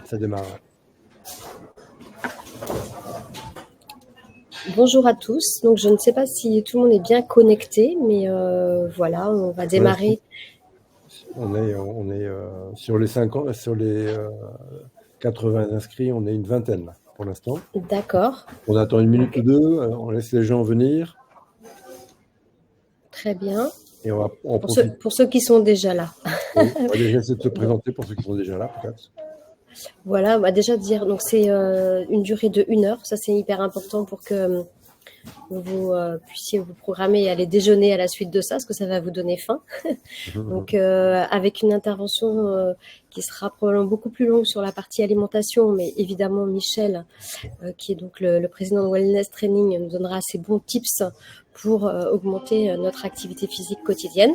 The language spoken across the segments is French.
Ça démarre. Bonjour à tous. Donc, je ne sais pas si tout le monde est bien connecté, mais voilà, on va démarrer. On est sur les 50, sur les 80 inscrits, on est une vingtaine là, pour l'instant. D'accord. On attend une minute ou deux, on laisse les gens venir Très bien. et on va en profiter. Pour ceux qui sont déjà là. Oui, on va déjà essayer de se présenter pour ceux qui sont déjà là, peut-être. Voilà, on va déjà dire, donc c'est une durée de 1 heure. Ça, c'est hyper important pour que vous puissiez vous programmer et aller déjeuner à la suite de ça, parce que ça va vous donner faim. Donc, avec une intervention qui sera probablement beaucoup plus longue sur la partie alimentation, mais évidemment, Michel, qui est donc le président de Wellness Training, nous donnera ses bons tips pour augmenter notre activité physique quotidienne.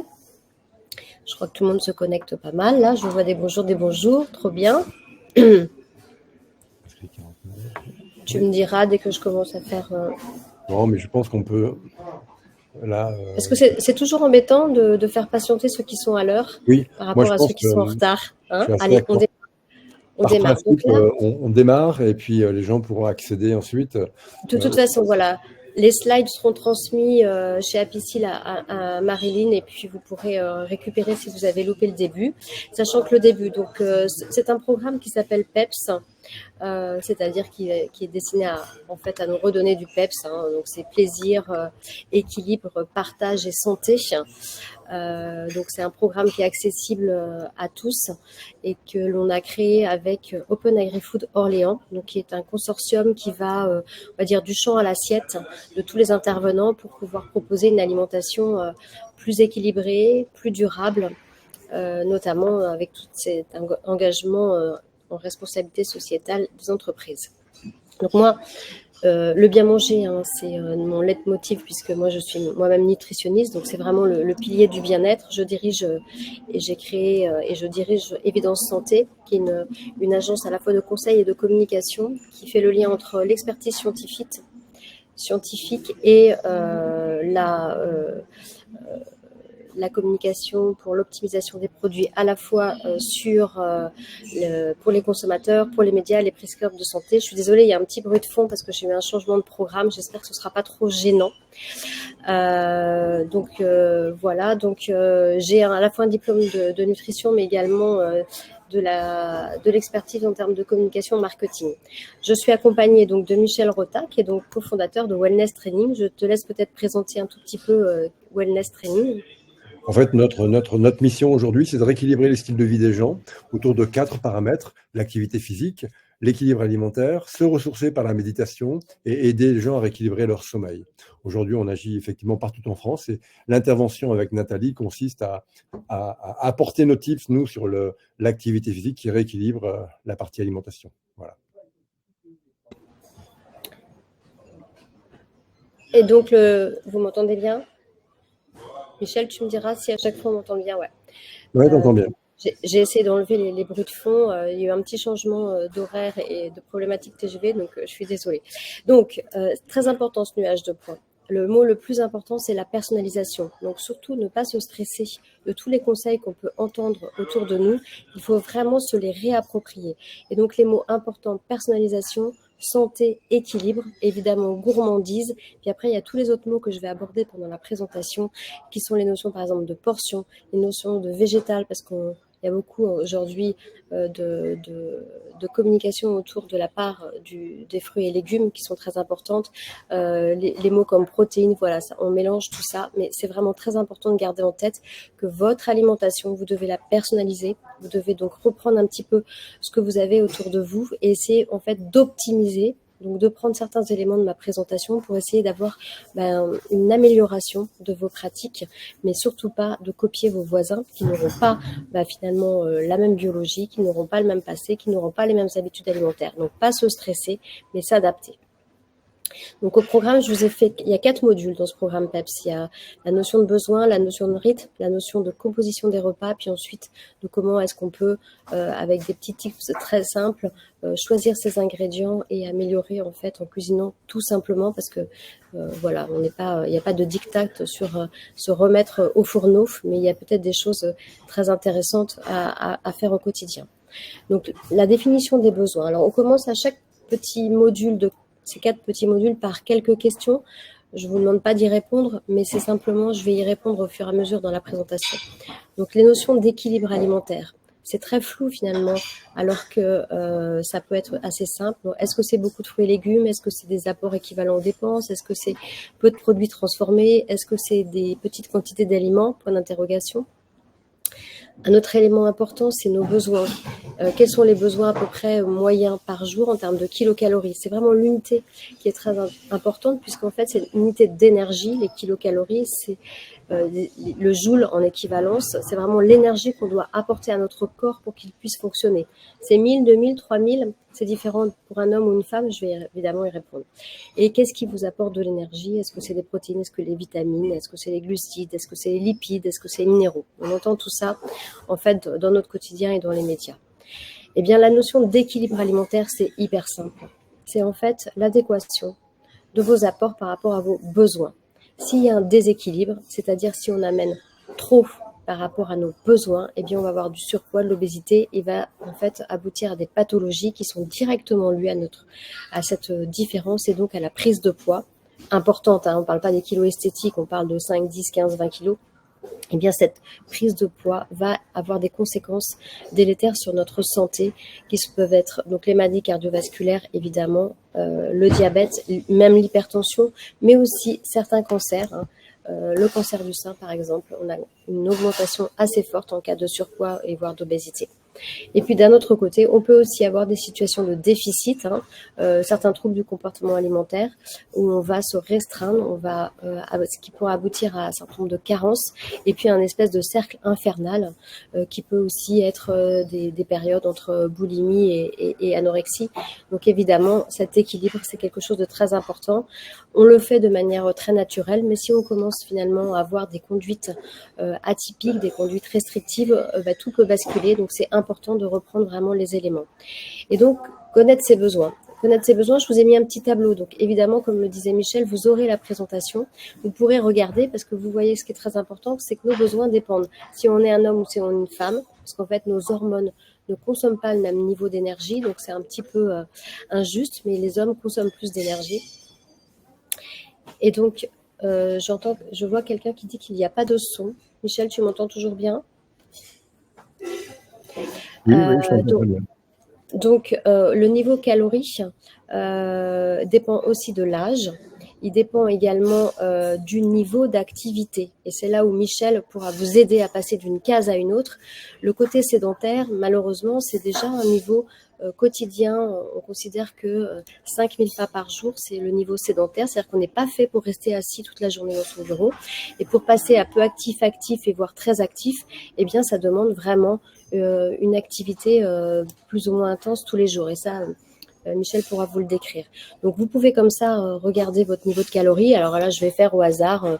Je crois que tout le monde se connecte pas mal. Là, je vois des bonjours, trop bien. Tu me diras dès que je commence à faire... Non, mais je pense qu'on peut... Là, Parce que c'est toujours embêtant de faire patienter ceux qui sont à l'heure oui, par moi rapport je à pense ceux qui sont en que retard. je Hein, suis assez allez, on d'accord. démarre. Par Donc principe, là, on démarre et puis les gens pourront accéder ensuite. de toute façon, voilà, les slides seront transmis chez Apicil à Marilyn et puis vous pourrez récupérer si vous avez loupé le début. Sachant que le début, donc c'est un programme qui s'appelle PEPS. C'est-à-dire qui est destiné en fait, à nous redonner du peps. Hein. Donc c'est plaisir, équilibre, partage et santé. Donc c'est un programme qui est accessible à tous et que l'on a créé avec Open Agri-Food Orléans, donc qui est un consortium qui va, on va dire, du champ à l'assiette de tous les intervenants pour pouvoir proposer une alimentation plus équilibrée, plus durable, notamment avec tout cet engagement en responsabilité sociétale des entreprises. Donc moi, le bien manger, hein, c'est mon leitmotiv puisque moi je suis moi-même nutritionniste, donc c'est vraiment le pilier du bien-être. Je dirige et j'ai créé et je dirige Évidence Santé, qui est une agence à la fois de conseil et de communication qui fait le lien entre l'expertise scientifique et la communication pour l'optimisation des produits à la fois pour les consommateurs, pour les médias, les prescripteurs de santé. Je suis désolée, il y a un petit bruit de fond parce que j'ai eu un changement de programme. J'espère que ce ne sera pas trop gênant. Voilà, donc j'ai à la fois un diplôme de nutrition, mais également de l'expertise en termes de communication marketing. Je suis accompagnée donc de Michel Rota, qui est donc cofondateur de Wellness Training. Je te laisse peut-être présenter un tout petit peu Wellness Training. En fait, notre mission aujourd'hui, c'est de rééquilibrer les styles de vie des gens autour de 4 paramètres: l'activité physique, l'équilibre alimentaire, se ressourcer par la méditation et aider les gens à rééquilibrer leur sommeil. Aujourd'hui, on agit effectivement partout en France et l'intervention avec Nathalie consiste à apporter nos tips, nous, sur l'activité physique qui rééquilibre la partie alimentation. Voilà. Et donc, vous m'entendez bien ? Michel, tu me diras si à chaque fois on m'entend bien. Ouais. Oui, t'entends bien. J'ai essayé d'enlever les bruits de fond. Il y a eu un petit changement d'horaire et de problématique TGV, donc je suis désolée. Donc, très important ce nuage de points. Le mot le plus important, c'est la personnalisation. Donc, surtout, ne pas se stresser de tous les conseils qu'on peut entendre autour de nous. Il faut vraiment se les réapproprier. Et donc, les mots importants, personnalisation, santé, équilibre, évidemment gourmandise. Puis après, il y a tous les autres mots que je vais aborder pendant la présentation, qui sont les notions, par exemple, de portion, les notions de végétal, parce qu'il y a beaucoup aujourd'hui de communication autour de la part des fruits et légumes qui sont très importantes. Les mots comme protéines, voilà, ça, on mélange tout ça, mais c'est vraiment très important de garder en tête que votre alimentation, vous devez la personnaliser. Vous devez donc reprendre un petit peu ce que vous avez autour de vous et essayer en fait d'optimiser, donc de prendre certains éléments de ma présentation pour essayer d'avoir une amélioration de vos pratiques, mais surtout pas de copier vos voisins qui n'auront pas finalement la même biologie, qui n'auront pas le même passé, qui n'auront pas les mêmes habitudes alimentaires. Donc pas se stresser, mais s'adapter. Donc au programme, je vous ai fait, il y a 4 modules dans ce programme PEPS. Il y a la notion de besoin, la notion de rythme, la notion de composition des repas, puis ensuite de comment est-ce qu'on peut, avec des petits tips très simples, choisir ses ingrédients et améliorer en fait en cuisinant tout simplement parce que voilà, il n'y a pas de diktat sur se remettre au fourneau, mais il y a peut-être des choses très intéressantes à faire au quotidien. Donc, la définition des besoins. Alors, on commence à chaque petit module de ces 4 petits modules par quelques questions. Je ne vous demande pas d'y répondre, mais c'est simplement, je vais y répondre au fur et à mesure dans la présentation. Donc, les notions d'équilibre alimentaire. C'est très flou finalement, alors que ça peut être assez simple. Est-ce que c'est beaucoup de fruits et légumes? Est-ce que c'est des apports équivalents aux dépenses? Est-ce que c'est peu de produits transformés? Est-ce que c'est des petites quantités d'aliments? Point d'interrogation. Un autre élément important, c'est nos besoins. Quels sont les besoins à peu près moyens par jour en termes de kilocalories? C'est vraiment l'unité qui est très importante, puisqu'en fait, c'est une unité d'énergie. Les kilocalories, c'est le joule en équivalence. C'est vraiment l'énergie qu'on doit apporter à notre corps pour qu'il puisse fonctionner. C'est 1000, 2000, 3000, c'est différent pour un homme ou une femme, je vais évidemment y répondre. Et qu'est-ce qui vous apporte de l'énergie? Est-ce que c'est des protéines? Est-ce que les vitamines? Est-ce que c'est les glucides? Est-ce que c'est les lipides? Est-ce que c'est les minéraux? On entend tout ça, en fait, dans notre quotidien et dans les médias. Eh bien, la notion d'équilibre alimentaire, c'est hyper simple. C'est en fait l'adéquation de vos apports par rapport à vos besoins. S'il y a un déséquilibre, c'est-à-dire si on amène trop par rapport à nos besoins, eh bien on va avoir du surpoids, de l'obésité et va en fait aboutir à des pathologies qui sont directement liées à cette différence et donc à la prise de poids importante. On ne parle pas des kilos esthétiques, on parle de 5, 10, 15, 20 kilos. Eh bien, cette prise de poids va avoir des conséquences délétères sur notre santé, qui peuvent être donc les maladies cardiovasculaires, évidemment, le diabète, même l'hypertension, mais aussi certains cancers. Le cancer du sein, par exemple, on a une augmentation assez forte en cas de surpoids et voire d'obésité. Et puis d'un autre côté, on peut aussi avoir des situations de déficit, certains troubles du comportement alimentaire, où on va se restreindre, ce qui pourrait aboutir à un certain nombre de carences, et puis un espèce de cercle infernal qui peut aussi être des périodes entre boulimie et anorexie. Donc évidemment, cet équilibre, c'est quelque chose de très important. On le fait de manière très naturelle, mais si on commence finalement à avoir des conduites atypiques, des conduites restrictives, tout peut basculer. Donc c'est important de reprendre vraiment les éléments. Et donc, connaître ses besoins. Connaître ses besoins, je vous ai mis un petit tableau. Donc évidemment, comme le disait Michel, vous aurez la présentation. Vous pourrez regarder parce que vous voyez ce qui est très important, c'est que nos besoins dépendent. Si on est un homme ou si on est une femme, parce qu'en fait, nos hormones ne consomment pas le même niveau d'énergie. Donc c'est un petit peu injuste, mais les hommes consomment plus d'énergie. Et donc, je vois quelqu'un qui dit qu'il n'y a pas de son. Michel, tu m'entends toujours bien? Oui, je t'entends bien. Donc, le niveau calorique dépend aussi de l'âge. Il dépend également du niveau d'activité. Et c'est là où Michel pourra vous aider à passer d'une case à une autre. Le côté sédentaire, malheureusement, c'est déjà un niveau quotidien. On considère que 5000 pas par jour, c'est le niveau sédentaire. C'est-à-dire qu'on n'est pas fait pour rester assis toute la journée dans son bureau. Et pour passer à peu actif, actif et voire très actif, eh bien, ça demande vraiment une activité plus ou moins intense tous les jours. Et ça, Michel pourra vous le décrire. Donc, vous pouvez comme ça regarder votre niveau de calories. Alors là, je vais faire au hasard,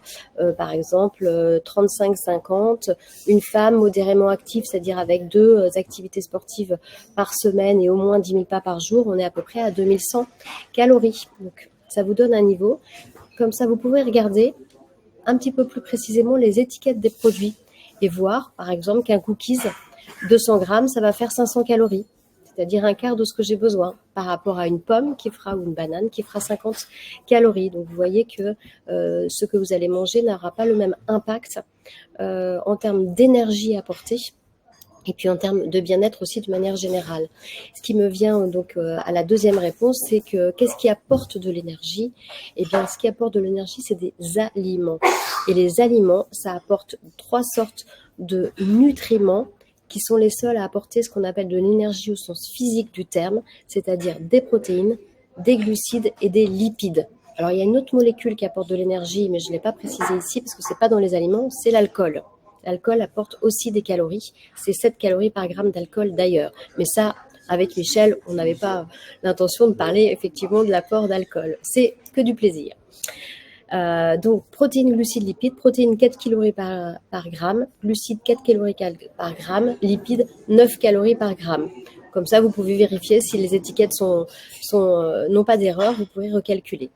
par exemple, 35-50. Une femme modérément active, c'est-à-dire avec 2 activités sportives par semaine et au moins 10 000 pas par jour, on est à peu près à 2100 calories. Donc, ça vous donne un niveau. Comme ça, vous pouvez regarder un petit peu plus précisément les étiquettes des produits et voir, par exemple, qu'un cookies 200 grammes, ça va faire 500 calories, c'est-à-dire un quart de ce que j'ai besoin, par rapport à une pomme ou une banane qui fera 50 calories. Donc vous voyez que ce que vous allez manger n'aura pas le même impact en termes d'énergie apportée et puis en termes de bien-être aussi de manière générale. Ce qui me vient donc à la deuxième réponse, c'est que qu'est-ce qui apporte de l'énergie? Eh bien, ce qui apporte de l'énergie, c'est des aliments. Et les aliments, ça apporte 3 sortes de nutriments qui sont les seuls à apporter ce qu'on appelle de l'énergie au sens physique du terme, c'est-à-dire des protéines, des glucides et des lipides. Alors, il y a une autre molécule qui apporte de l'énergie, mais je ne l'ai pas précisé ici parce que ce n'est pas dans les aliments, c'est l'alcool. L'alcool apporte aussi des calories. C'est 7 calories par gramme d'alcool d'ailleurs. Mais ça, avec Michel, on n'avait pas l'intention de parler effectivement de l'apport d'alcool. C'est que du plaisir. Donc, protéines, glucides, lipides. Protéines, 4 calories par gramme. Glucides, 4 calories par gramme. Lipides, 9 calories par gramme. Comme ça, vous pouvez vérifier si les étiquettes n'ont pas d'erreur. Vous pouvez recalculer.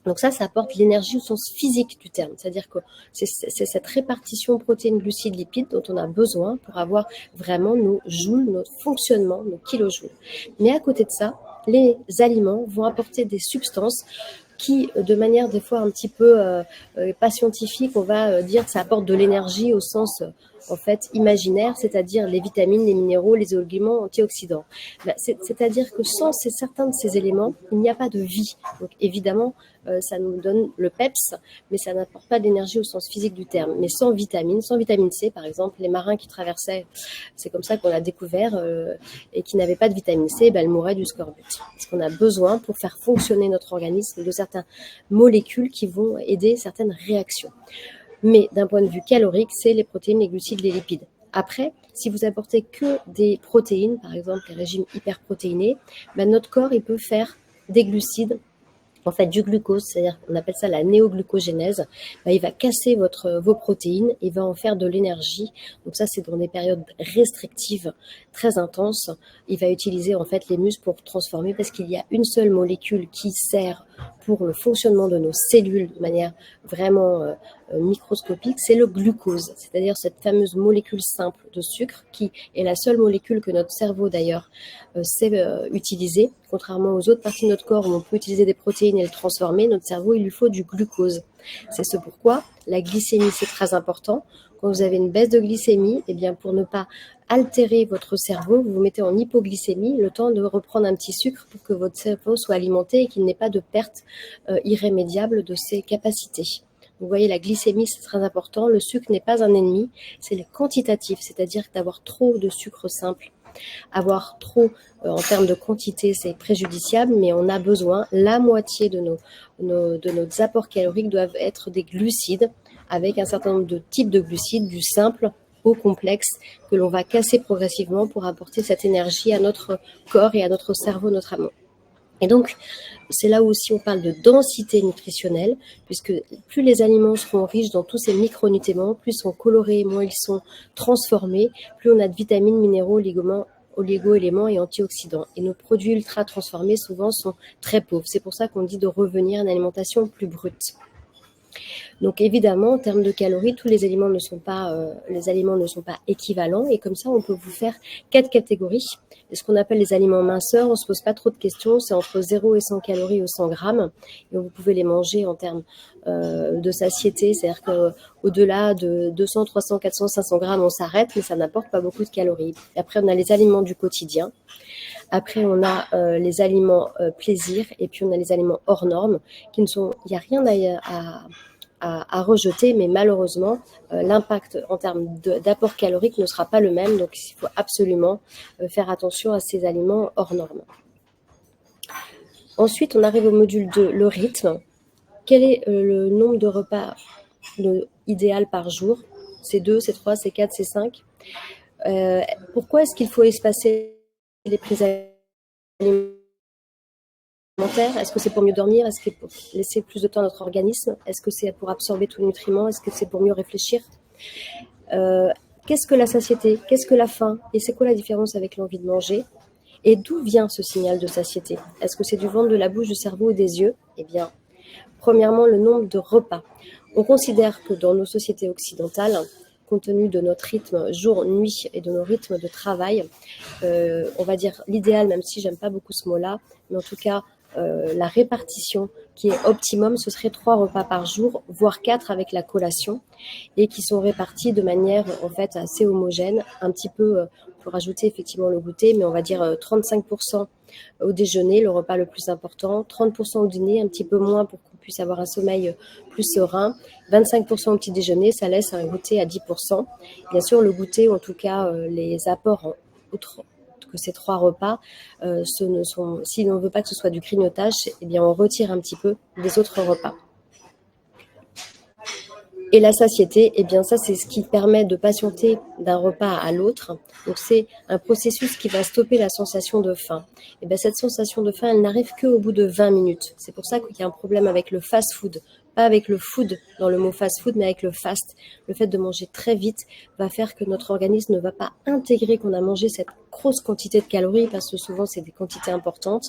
Donc ça apporte l'énergie au sens physique du terme, c'est-à-dire que c'est cette répartition protéines, glucides, lipides dont on a besoin pour avoir vraiment nos joules, notre fonctionnement, nos kilojoules. Mais à côté de ça, les aliments vont apporter des substances qui, de manière des fois un petit peu pas scientifique, on va dire que ça apporte de l'énergie au sens en fait imaginaire, c'est-à-dire les vitamines, les minéraux, les éléments antioxydants. C'est-à-dire que sans certains de ces éléments, il n'y a pas de vie. Donc évidemment, ça nous donne le peps, mais ça n'apporte pas d'énergie au sens physique du terme. Mais sans vitamine C, par exemple, les marins qui traversaient, c'est comme ça qu'on l'a découvert, et qui n'avaient pas de vitamine C, ben, elles mouraient du scorbut. Parce qu'on a besoin, pour faire fonctionner notre organisme, de certaines molécules qui vont aider certaines réactions. Mais d'un point de vue calorique, c'est les protéines, les glucides, les lipides. Après, si vous apportez que des protéines, par exemple les régimes hyperprotéinés, ben notre corps il peut faire des glucides, en fait du glucose, c'est-à-dire qu'on appelle ça la néoglucogénèse. Ben, il va casser vos protéines, il va en faire de l'énergie. Donc ça, c'est dans des périodes restrictives très intenses. Il va utiliser en fait les muscles pour transformer parce qu'il y a une seule molécule qui sert pour le fonctionnement de nos cellules de manière vraiment microscopique, c'est le glucose, c'est-à-dire cette fameuse molécule simple de sucre qui est la seule molécule que notre cerveau d'ailleurs sait utiliser. Contrairement aux autres parties de notre corps où on peut utiliser des protéines et les transformer, notre cerveau il lui faut du glucose. C'est ce pourquoi la glycémie c'est très important. Quand vous avez une baisse de glycémie, eh bien pour ne pas altérer votre cerveau, vous vous mettez en hypoglycémie, le temps de reprendre un petit sucre pour que votre cerveau soit alimenté et qu'il n'ait pas de perte irrémédiable de ses capacités. Vous voyez, la glycémie, c'est très important. Le sucre n'est pas un ennemi, c'est le quantitatif, c'est-à-dire d'avoir trop de sucre simple. Avoir trop en termes de quantité, c'est préjudiciable, mais on a besoin, la moitié de nos apports caloriques doivent être des glucides, avec un certain nombre de types de glucides, du simple au complexe, que l'on va casser progressivement pour apporter cette énergie à notre corps et à notre cerveau, notre âme. Et donc, c'est là où aussi on parle de densité nutritionnelle, puisque plus les aliments seront riches dans tous ces micronutriments, plus ils sont colorés, moins ils sont transformés, plus on a de vitamines, minéraux, oligo-éléments et antioxydants. Et nos produits ultra transformés, souvent, sont très pauvres. C'est pour ça qu'on dit de revenir à une alimentation plus brute. Donc évidemment, en termes de calories, tous les aliments ne sont pas équivalents, et comme ça, on peut vous faire 4 catégories. Et ce qu'on appelle les aliments minceurs, on ne se pose pas trop de questions, c'est entre 0 et 100 calories au 100 grammes, et vous pouvez les manger en termes de satiété, c'est-à-dire qu'au-delà de 200, 300, 400, 500 grammes, on s'arrête, mais ça n'apporte pas beaucoup de calories. Et après, on a les aliments du quotidien. Après, on a les aliments plaisir, et puis on a les aliments hors normes, il n'y a rien à rejeter, mais malheureusement, l'impact en termes d'apport calorique ne sera pas le même, donc il faut absolument faire attention à ces aliments hors normes. Ensuite, on arrive au module 2, le rythme. Quel est le nombre de repas idéal par jour? C'est 2, c'est 3, c'est 4, c'est 5. Pourquoi est-ce qu'il faut espacer les prises alimentaires? Est-ce que c'est pour mieux dormir? Est-ce que c'est pour laisser plus de temps à notre organisme? Est-ce que c'est pour absorber tous les nutriments? Est-ce que c'est pour mieux réfléchir? Qu'est-ce que la satiété? Qu'est-ce que la faim? Et c'est quoi la différence avec l'envie de manger? Et d'où vient ce signal de satiété? Est-ce que c'est du ventre, de la bouche, du cerveau ou des yeux? Eh bien, premièrement, le nombre de repas. On considère que dans nos sociétés occidentales, compte tenu de notre rythme jour-nuit et de nos rythmes de travail, on va dire l'idéal, même si j'aime pas beaucoup ce mot-là, mais en tout cas, la répartition qui est optimum, ce serait 3 repas par jour, voire 4 avec la collation, et qui sont répartis de manière en fait assez homogène, un petit peu, on peut rajouter effectivement le goûter, mais on va dire 35% au déjeuner, le repas le plus important, 30% au dîner, un petit peu moins pour qu'on puisse avoir un sommeil plus serein, 25% au petit déjeuner, ça laisse un goûter à 10%. Bien sûr, le goûter, ou en tout cas les apports en outre que ces 3 repas, si on ne veut pas que ce soit du grignotage, eh bien on retire un petit peu des autres repas. Et la satiété, eh bien ça c'est ce qui permet de patienter d'un repas à l'autre. Donc c'est un processus qui va stopper la sensation de faim. Et bien cette sensation de faim, elle n'arrive qu'au bout de 20 minutes. C'est pour ça qu'il y a un problème avec le fast-food pas avec le food, dans le mot fast-food, mais avec le fast. Le fait de manger très vite va faire que notre organisme ne va pas intégrer qu'on a mangé cette grosse quantité de calories, parce que souvent, c'est des quantités importantes.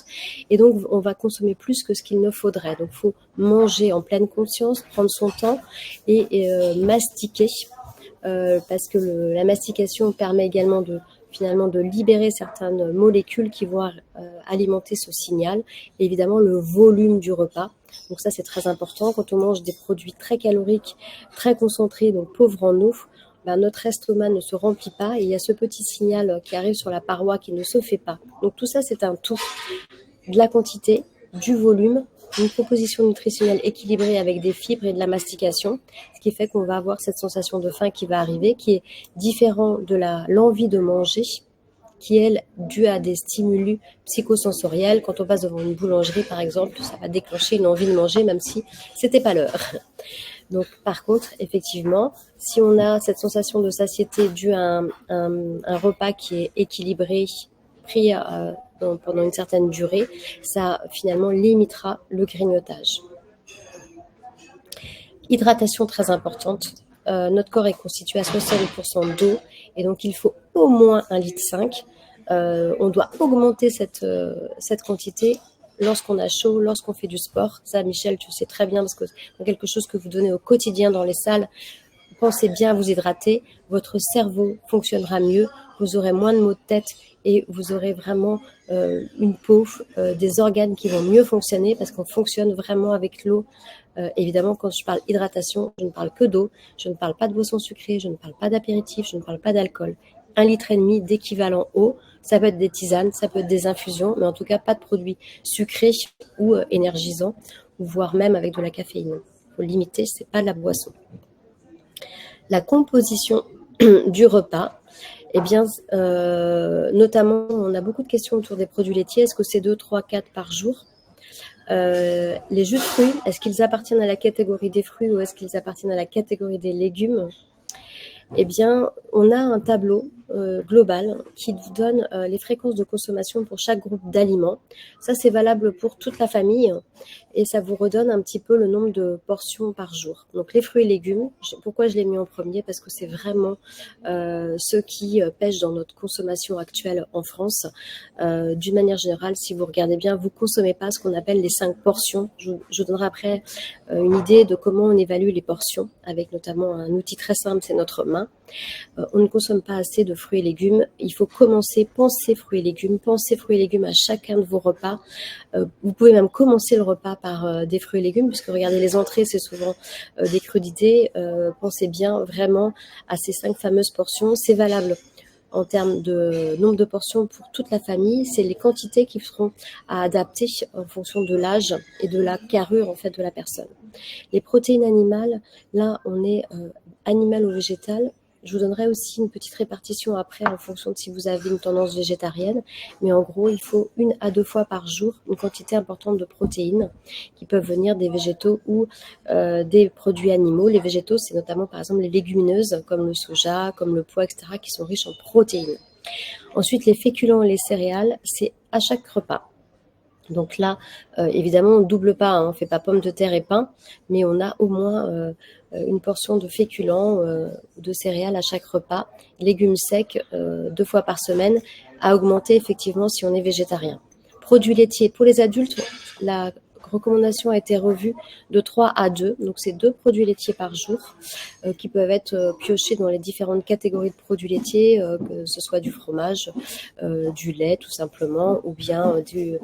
Et donc, on va consommer plus que ce qu'il ne faudrait. Donc, il faut manger en pleine conscience, prendre son temps et mastiquer. Parce que la mastication permet également finalement de libérer certaines molécules qui vont alimenter ce signal, et évidemment le volume du repas. Donc ça, c'est très important. Quand on mange des produits très caloriques, très concentrés, donc pauvres en eau, notre estomac ne se remplit pas et il y a ce petit signal qui arrive sur la paroi qui ne se fait pas. Donc tout ça, c'est un tout. De la quantité, du volume, une proposition nutritionnelle équilibrée avec des fibres et de la mastication, ce qui fait qu'on va avoir cette sensation de faim qui va arriver, qui est différent de l'envie de manger, qui est due à des stimuli psychosensoriels. Quand on passe devant une boulangerie, par exemple, ça va déclencher une envie de manger, même si c'était pas l'heure. Donc, par contre, effectivement, si on a cette sensation de satiété due à un repas qui est équilibré, pris pendant une certaine durée, ça finalement limitera le grignotage. Hydratation très importante. Notre corps est constitué à 60% d'eau et donc il faut au moins 1,5 litre. On doit augmenter cette quantité lorsqu'on a chaud, lorsqu'on fait du sport. Ça, Michel, tu le sais très bien parce que c'est quelque chose que vous donnez au quotidien dans les salles. Pensez bien à vous hydrater, votre cerveau fonctionnera mieux, vous aurez moins de maux de tête et vous aurez vraiment une peau, des organes qui vont mieux fonctionner parce qu'on fonctionne vraiment avec l'eau. Évidemment, quand je parle hydratation, je ne parle que d'eau, je ne parle pas de boissons sucrées, je ne parle pas d'apéritif, je ne parle pas d'alcool. 1,5 litre d'équivalent eau, ça peut être des tisanes, ça peut être des infusions, mais en tout cas pas de produits sucrés ou énergisants, voire même avec de la caféine. Il faut limiter, c'est pas de la boisson. La composition du repas, eh bien, notamment, on a beaucoup de questions autour des produits laitiers. Est-ce que c'est 2, 3, 4 par jour ? Les jus de fruits, est-ce qu'ils appartiennent à la catégorie des fruits ou est-ce qu'ils appartiennent à la catégorie des légumes ? Eh bien, on a un tableau global qui vous donne les fréquences de consommation pour chaque groupe d'aliments. Ça, c'est valable pour toute la famille et ça vous redonne un petit peu le nombre de portions par jour. Donc, les fruits et légumes, pourquoi je l'ai mis en premier ? Parce que c'est vraiment ceux qui pêchent dans notre consommation actuelle en France. D'une manière générale, si vous regardez bien, vous ne consommez pas ce qu'on appelle les 5 portions. Je vous donnerai après une idée de comment on évalue les portions avec notamment un outil très simple, c'est notre main. On ne consomme pas assez de fruits et légumes. Il faut penser fruits et légumes à chacun de vos repas. Vous pouvez même commencer le repas par des fruits et légumes, puisque regardez, les entrées, c'est souvent des crudités. Pensez bien vraiment à ces 5 fameuses portions. C'est valable en termes de nombre de portions pour toute la famille. C'est les quantités qui seront à adapter en fonction de l'âge et de la carrure en fait de la personne. Les protéines animales, là on est animal ou végétal. Je vous donnerai aussi une petite répartition après en fonction de si vous avez une tendance végétarienne. Mais en gros, il faut 1 à 2 fois par jour une quantité importante de protéines qui peuvent venir des végétaux ou des produits animaux. Les végétaux, c'est notamment par exemple les légumineuses comme le soja, comme le pois, etc. qui sont riches en protéines. Ensuite, les féculents et les céréales, c'est à chaque repas. Donc là, évidemment, on ne double pas, on ne fait pas pommes de terre et pain, mais on a au moins une portion de féculents, de céréales à chaque repas, légumes secs 2 fois par semaine, à augmenter effectivement si on est végétarien. Produits laitiers, pour les adultes, la recommandation a été revue de 3 à 2, donc c'est 2 produits laitiers par jour qui peuvent être piochés dans les différentes catégories de produits laitiers, que ce soit du fromage, du lait tout simplement, ou bien des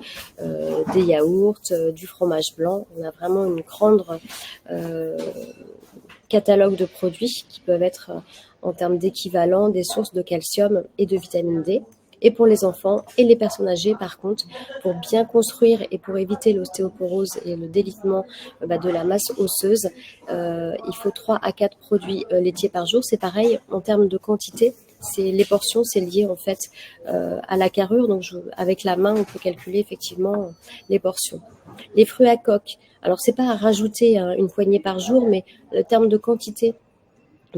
yaourts, du fromage blanc. On a vraiment une grande catalogue de produits qui peuvent être en termes d'équivalent des sources de calcium et de vitamine D. Et pour les enfants et les personnes âgées, par contre, pour bien construire et pour éviter l'ostéoporose et le délitement de la masse osseuse, il faut 3 à 4 produits laitiers par jour. C'est pareil en termes de quantité. Les portions, c'est lié en fait à la carrure. Donc, avec la main, on peut calculer effectivement les portions. Les fruits à coque. Alors, c'est pas à rajouter une poignée par jour, mais le terme de quantité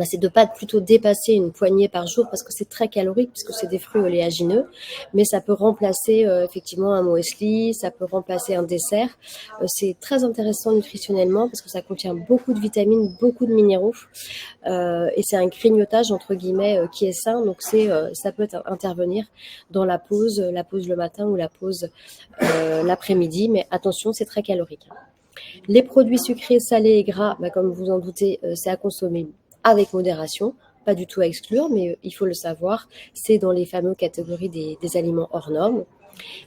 c'est de ne pas plutôt dépasser une poignée par jour parce que c'est très calorique, puisque c'est des fruits oléagineux, mais ça peut remplacer effectivement un muesli, ça peut remplacer un dessert. C'est très intéressant nutritionnellement parce que ça contient beaucoup de vitamines, beaucoup de minéraux, et c'est un grignotage entre guillemets qui est sain, donc ça peut intervenir dans la pause le matin ou la pause l'après-midi, mais attention, c'est très calorique. Les produits sucrés, salés et gras, comme vous en doutez, c'est à consommer avec modération, pas du tout à exclure, mais il faut le savoir, c'est dans les fameuses catégories des aliments hors normes.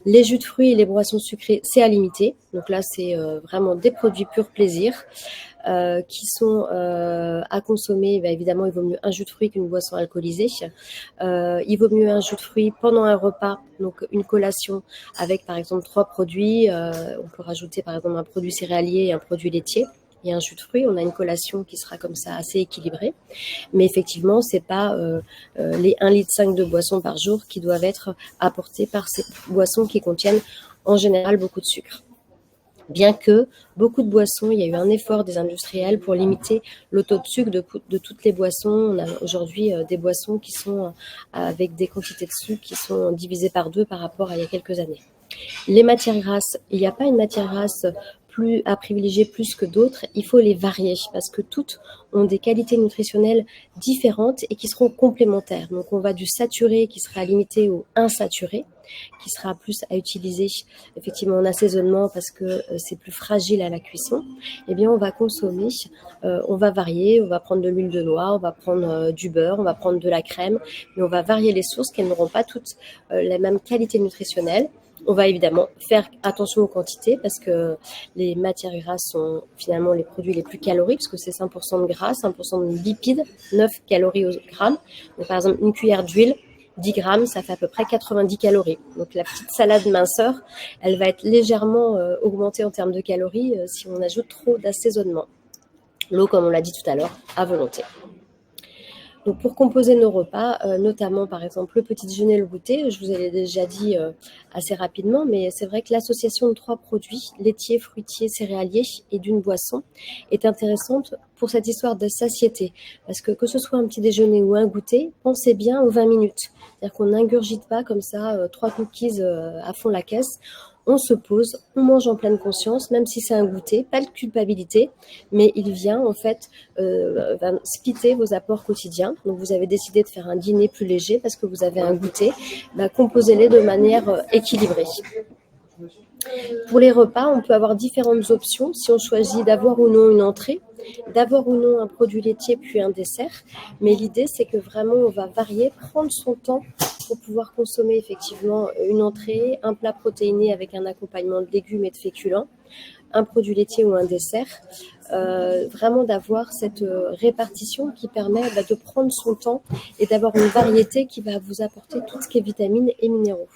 Les jus de fruits et les boissons sucrées, c'est à limiter. Donc là, c'est vraiment des produits pur plaisir qui sont à consommer. Évidemment, il vaut mieux un jus de fruits qu'une boisson alcoolisée. Il vaut mieux un jus de fruits pendant un repas, donc une collation avec par exemple 3 produits. On peut rajouter par exemple un produit céréalier et un produit laitier. Et un jus de fruits, on a une collation qui sera comme ça assez équilibrée. Mais effectivement, c'est pas les 1,5 litre de boissons par jour qui doivent être apportées par ces boissons qui contiennent en général beaucoup de sucre. Bien que beaucoup de boissons, il y a eu un effort des industriels pour limiter le taux de sucre de toutes les boissons. On a aujourd'hui des boissons qui sont avec des quantités de sucre qui sont divisées par 2 par rapport à il y a quelques années. Les matières grasses, il n'y a pas une matière grasse à privilégier plus que d'autres, il faut les varier parce que toutes ont des qualités nutritionnelles différentes et qui seront complémentaires. Donc on va du saturé qui sera limité au insaturé, qui sera plus à utiliser effectivement en assaisonnement parce que c'est plus fragile à la cuisson. Eh bien on va consommer, on va varier, on va prendre de l'huile de noix, on va prendre du beurre, on va prendre de la crème, mais on va varier les sources qu'elles n'auront pas toutes la même qualité nutritionnelle. On va évidemment faire attention aux quantités parce que les matières grasses sont finalement les produits les plus caloriques parce que c'est 5% de gras, 5% de lipides, 9 calories au gramme. Donc par exemple, une cuillère d'huile, 10 grammes, ça fait à peu près 90 calories. Donc la petite salade minceur, elle va être légèrement augmentée en termes de calories si on ajoute trop d'assaisonnement. L'eau, comme on l'a dit tout à l'heure, à volonté. Donc pour composer nos repas, notamment par exemple le petit déjeuner et le goûter, je vous l'ai déjà dit assez rapidement, mais c'est vrai que l'association de 3 produits, laitiers, fruitiers, céréaliers et d'une boisson, est intéressante pour cette histoire de satiété. Parce que ce soit un petit déjeuner ou un goûter, pensez bien aux 20 minutes. C'est-à-dire qu'on n'ingurgite pas comme ça 3 cookies à fond la caisse. On se pose, on mange en pleine conscience, même si c'est un goûter, pas de culpabilité, mais il vient en fait splitter vos apports quotidiens. Donc vous avez décidé de faire un dîner plus léger parce que vous avez un goûter, composez-les de manière équilibrée. Pour les repas, on peut avoir différentes options si on choisit d'avoir ou non une entrée, d'avoir ou non un produit laitier puis un dessert. Mais l'idée, c'est que vraiment, on va varier, prendre son temps pour pouvoir consommer effectivement une entrée, un plat protéiné avec un accompagnement de légumes et de féculents, un produit laitier ou un dessert. Vraiment d'avoir cette répartition qui permet de prendre son temps et d'avoir une variété qui va vous apporter tout ce qui est vitamines et minéraux.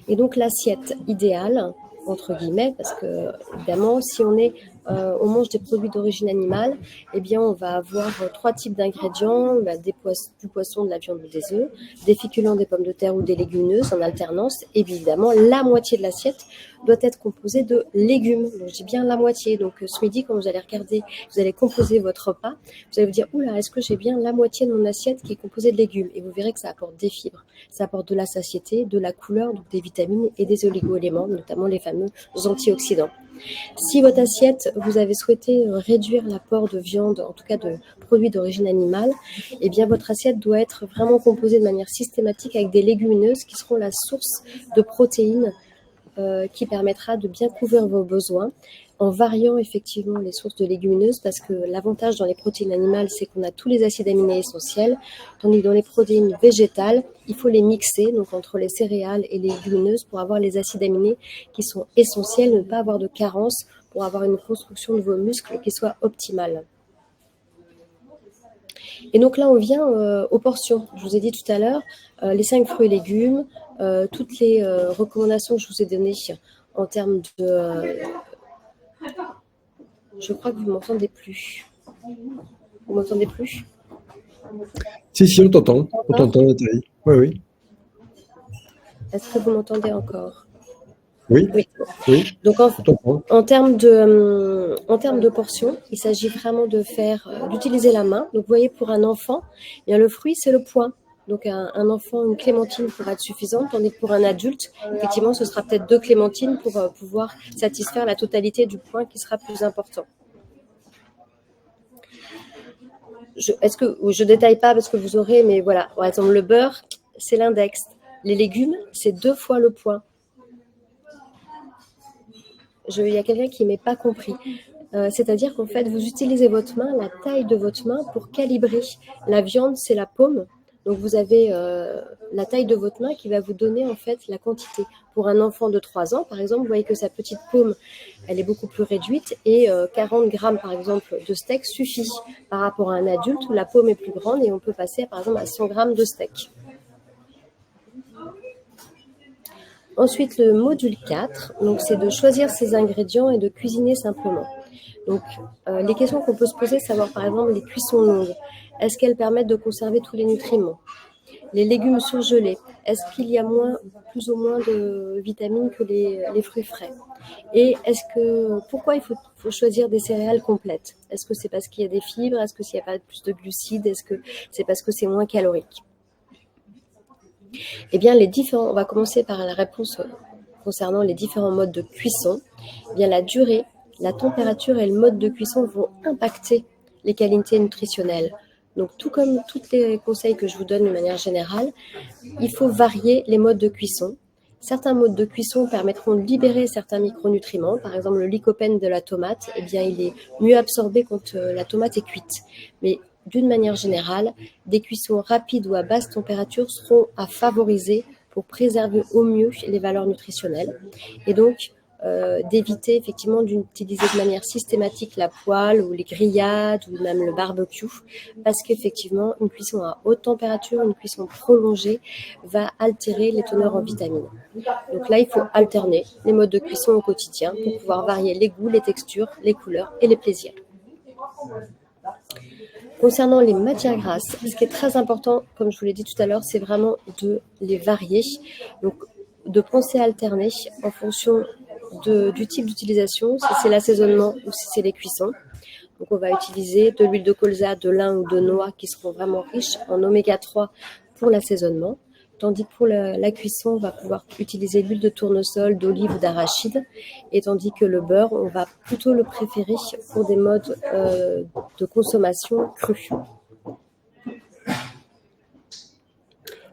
Et donc l'assiette idéale, entre guillemets, parce que évidemment, si on mange des produits d'origine animale, eh bien on va avoir 3 types d'ingrédients, du poisson, de la viande ou des œufs, des féculents, des pommes de terre ou des légumineuses en alternance, et bien évidemment la moitié de l'assiette doit être composée de légumes. Donc je dis bien la moitié. Donc ce midi, quand vous allez regarder, vous allez composer votre repas, vous allez vous dire, oula, est-ce que j'ai bien la moitié de mon assiette qui est composée de légumes? Et vous verrez que ça apporte des fibres, ça apporte de la satiété, de la couleur, donc des vitamines et des oligo-éléments, notamment les fameux antioxydants. Si votre assiette, vous avez souhaité réduire l'apport de viande, en tout cas de produits d'origine animale, eh bien votre assiette doit être vraiment composée de manière systématique avec des légumineuses qui seront la source de protéines qui permettra de bien couvrir vos besoins en variant effectivement les sources de légumineuses parce que l'avantage dans les protéines animales, c'est qu'on a tous les acides aminés essentiels, tandis que dans les protéines végétales, il faut les mixer, donc entre les céréales et les légumineuses pour avoir les acides aminés qui sont essentiels, ne pas avoir de carence pour avoir une construction de vos muscles qui soit optimale. Et donc là, on vient aux portions. Je vous ai dit tout à l'heure, les 5 fruits et légumes, toutes les recommandations que je vous ai données en termes de... Je crois que vous ne m'entendez plus. Vous ne m'entendez plus? Si, on t'entend. On t'entend, Nathalie. Oui. Est-ce que vous m'entendez encore? Oui, Oui. oui, Donc je t'entends. en termes de portions, il s'agit vraiment d'utiliser la main. Donc vous voyez, pour un enfant, eh bien, le fruit, c'est le poing. Donc un enfant, une clémentine pourra être suffisante, tandis que pour un adulte, effectivement, ce sera peut-être 2 clémentines pour pouvoir satisfaire la totalité du poing qui sera plus important. Je détaille pas parce que vous aurez, mais voilà, par exemple, le beurre, c'est l'index. Les légumes, c'est 2 fois le poing. Il y a quelqu'un qui m'est pas compris. C'est-à-dire qu'en fait, vous utilisez votre main, la taille de votre main, pour calibrer. La viande, c'est la paume. Donc, vous avez la taille de votre main qui va vous donner en fait la quantité. Pour un enfant de 3 ans, par exemple, vous voyez que sa petite paume, elle est beaucoup plus réduite et 40 grammes, par exemple, de steak suffit par rapport à un adulte où la paume est plus grande et on peut passer, par exemple, à 100 grammes de steak. Ensuite, le module 4, donc c'est de choisir ses ingrédients et de cuisiner simplement. Donc, les questions qu'on peut se poser, c'est savoir par exemple les cuissons longues. Est-ce qu'elles permettent de conserver tous les nutriments? Les légumes surgelés, est-ce qu'il y a plus ou moins de vitamines que les fruits frais? Et pourquoi il faut choisir des céréales complètes? Est-ce que c'est parce qu'il y a des fibres? Est-ce que s'il n'y a pas plus de glucides? Est-ce que c'est parce que c'est moins calorique? Eh bien, on va commencer par la réponse concernant les différents modes de cuisson. Eh bien, la durée, la température et le mode de cuisson vont impacter les qualités nutritionnelles. Donc, tout comme tous les conseils que je vous donne de manière générale, il faut varier les modes de cuisson. Certains modes de cuisson permettront de libérer certains micronutriments. Par exemple, le lycopène de la tomate, eh bien, il est mieux absorbé quand la tomate est cuite. Mais d'une manière générale, des cuissons rapides ou à basse température seront à favoriser pour préserver au mieux les valeurs nutritionnelles. Et donc, d'éviter effectivement d'utiliser de manière systématique la poêle ou les grillades ou même le barbecue, parce qu'effectivement, une cuisson à haute température, une cuisson prolongée, va altérer les teneurs en vitamines. Donc là, il faut alterner les modes de cuisson au quotidien pour pouvoir varier les goûts, les textures, les couleurs et les plaisirs. Concernant les matières grasses, ce qui est très important, comme je vous l'ai dit tout à l'heure, c'est vraiment de les varier. Donc, de penser à alterner en fonction du type d'utilisation, si c'est l'assaisonnement ou si c'est les cuissons. Donc, on va utiliser de l'huile de colza, de lin ou de noix qui seront vraiment riches en oméga 3 pour l'assaisonnement. Tandis que pour la cuisson, on va pouvoir utiliser l'huile de tournesol, d'olive ou d'arachide. Et tandis que le beurre, on va plutôt le préférer pour des modes de consommation crus.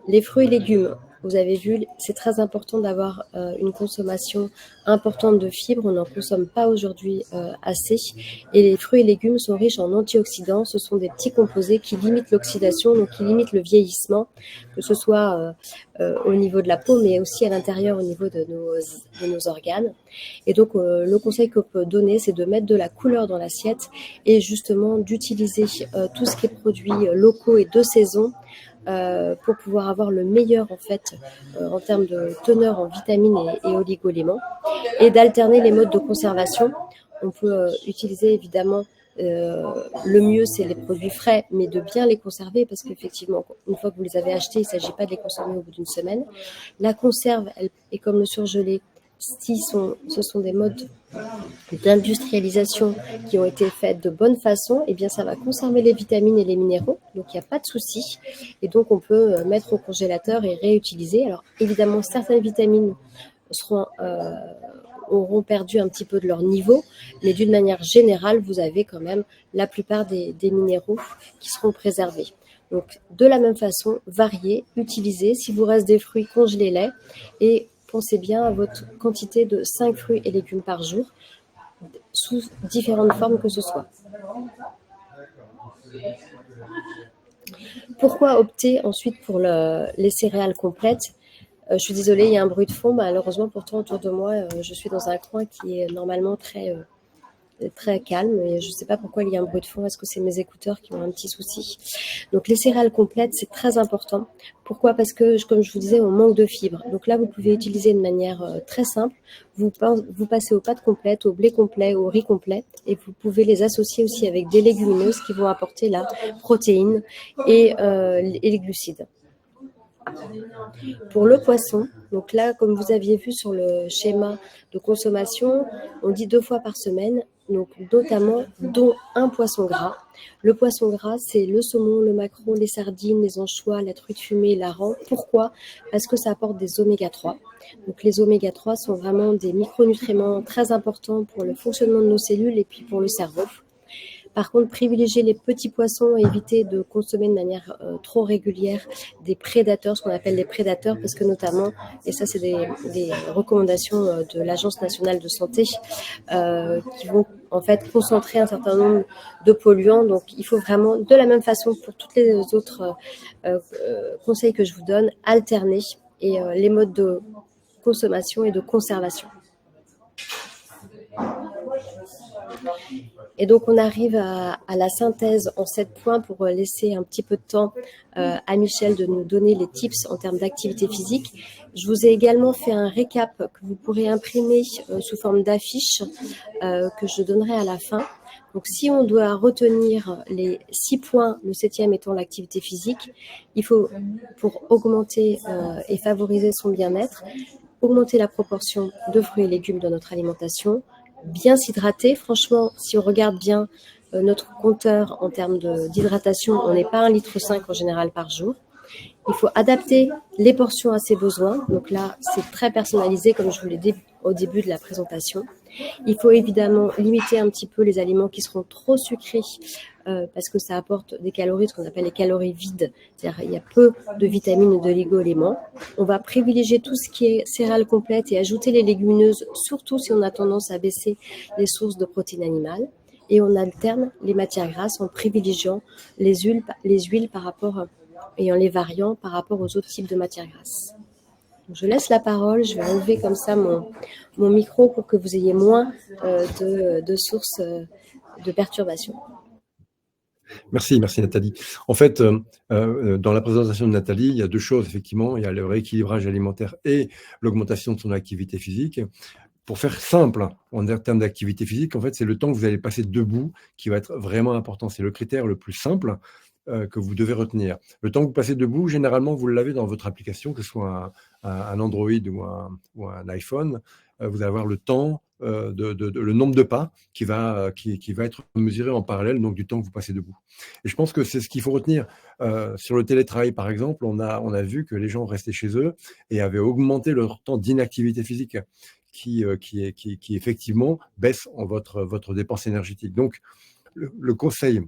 Les fruits et légumes, vous avez vu, c'est très important d'avoir une consommation importante de fibres. On n'en consomme pas aujourd'hui assez. Et les fruits et légumes sont riches en antioxydants. Ce sont des petits composés qui limitent l'oxydation, donc qui limitent le vieillissement, que ce soit au niveau de la peau, mais aussi à l'intérieur au niveau de nos organes. Et donc, le conseil qu'on peut donner, c'est de mettre de la couleur dans l'assiette et justement d'utiliser tout ce qui est produits locaux et de saison pour pouvoir avoir le meilleur en fait en termes de teneur en vitamines et oligo-éléments, et d'alterner les modes de conservation. On peut utiliser évidemment le mieux, c'est les produits frais, mais de bien les conserver parce qu'effectivement, une fois que vous les avez achetés, il ne s'agit pas de les consommer au bout d'une semaine. La conserve, elle est comme le surgelé. Ce sont des modes d'industrialisation qui ont été faites de bonne façon, et bien ça va conserver les vitamines et les minéraux, donc il n'y a pas de souci. Et donc on peut mettre au congélateur et réutiliser. Alors évidemment, certaines vitamines auront perdu un petit peu de leur niveau, mais d'une manière générale, vous avez quand même la plupart des minéraux qui seront préservés. Donc de la même façon, variez, utilisez. Si vous reste des fruits, congelez-les et pensez bien à votre quantité de 5 fruits et légumes par jour, sous différentes formes que ce soit. Pourquoi opter ensuite pour les céréales complètes? Je suis désolée, il y a un bruit de fond. Malheureusement, pourtant, autour de moi, je suis dans un coin qui est normalement très calme et je ne sais pas pourquoi il y a un bruit de fond. Est-ce que c'est mes écouteurs qui ont un petit souci? Donc les céréales complètes, c'est très important. Pourquoi? Parce que, comme je vous disais, on manque de fibres. Donc là, vous pouvez utiliser de manière très simple. Vous passez aux pâtes complètes, au blé complet, au riz complet, et vous pouvez les associer aussi avec des légumineuses qui vont apporter la protéine et les glucides. Pour le poisson, donc là, comme vous aviez vu sur le schéma de consommation, on dit 2 fois par semaine, donc notamment dont un poisson gras. Le poisson gras, c'est le saumon, le maquereau, les sardines, les anchois, la truite fumée, l'hareng. Pourquoi? Parce que ça apporte des oméga 3. Donc les oméga 3 sont vraiment des micronutriments très importants pour le fonctionnement de nos cellules et puis pour le cerveau. Par contre, privilégier les petits poissons et éviter de consommer de manière trop régulière des prédateurs, ce qu'on appelle des prédateurs, parce que notamment, et ça c'est des recommandations de l'Agence nationale de santé, qui vont en fait concentrer un certain nombre de polluants. Donc il faut vraiment, de la même façon pour toutes les autres conseils que je vous donne, alterner et les modes de consommation et de conservation. Et donc, on arrive à la synthèse en 7 points pour laisser un petit peu de temps à Michel de nous donner les tips en termes d'activité physique. Je vous ai également fait un récap que vous pourrez imprimer sous forme d'affiche que je donnerai à la fin. Donc, si on doit retenir les 6 points, le 7e étant l'activité physique, il faut, pour augmenter et favoriser son bien-être, augmenter la proportion de fruits et légumes dans notre alimentation, bien s'hydrater. Franchement, si on regarde bien notre compteur en termes d'hydratation, on n'est pas 1,5 litre en général par jour. Il faut adapter les portions à ses besoins. Donc là, c'est très personnalisé, comme je vous l'ai dit au début de la présentation. Il faut évidemment limiter un petit peu les aliments qui seront trop sucrés parce que ça apporte des calories, ce qu'on appelle les calories vides. C'est-à-dire il y a peu de vitamines et d'oligo-éléments. On va privilégier tout ce qui est céréales complètes et ajouter les légumineuses, surtout si on a tendance à baisser les sources de protéines animales. Et on alterne les matières grasses en privilégiant les huiles par rapport et en les variant par rapport aux autres types de matières grasses. Donc, je laisse la parole, je vais enlever comme ça mon micro pour que vous ayez moins de sources de perturbations. Merci Nathalie. En fait, dans la présentation de Nathalie, il y a 2 choses, effectivement. Il y a le rééquilibrage alimentaire et l'augmentation de son activité physique. Pour faire simple, en termes d'activité physique, en fait, c'est le temps que vous allez passer debout qui va être vraiment important. C'est le critère le plus simple que vous devez retenir. Le temps que vous passez debout, généralement, vous l'avez dans votre application, que ce soit un Android ou un iPhone. Vous allez avoir le temps, le nombre de pas qui va être mesuré en parallèle, donc du temps que vous passez debout. Et je pense que c'est ce qu'il faut retenir. Sur le télétravail, par exemple, on a vu que les gens restaient chez eux et avaient augmenté leur temps d'inactivité physique qui effectivement baisse votre dépense énergétique. Donc, le conseil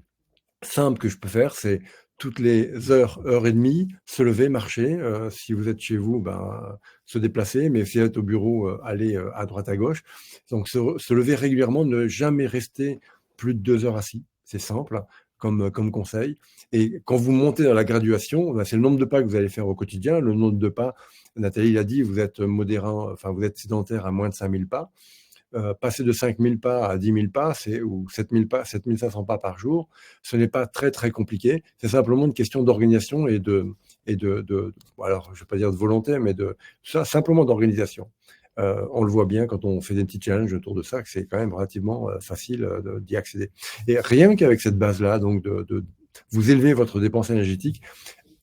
simple que je peux faire, c'est toutes les heure et demie, se lever, marcher. Si vous êtes chez vous, se déplacer, mais si vous êtes au bureau, aller à droite, à gauche. Donc, se lever régulièrement, ne jamais rester plus de 2 heures assis. C'est simple comme conseil. Et quand vous montez dans la graduation, c'est le nombre de pas que vous allez faire au quotidien. Le nombre de pas, Nathalie l'a dit, vous êtes modérant, enfin, vous êtes sédentaire à moins de 5000 pas. Passer de 5000 pas à 10 000 pas, ou 7000 pas, 7500 pas par jour, ce n'est pas très, très compliqué. C'est simplement une question d'organisation et alors, je ne vais pas dire de volonté, mais simplement d'organisation. On le voit bien quand on fait des petits challenges autour de ça, que c'est quand même relativement facile d'y accéder. Et rien qu'avec cette base-là, donc vous élevez votre dépense énergétique,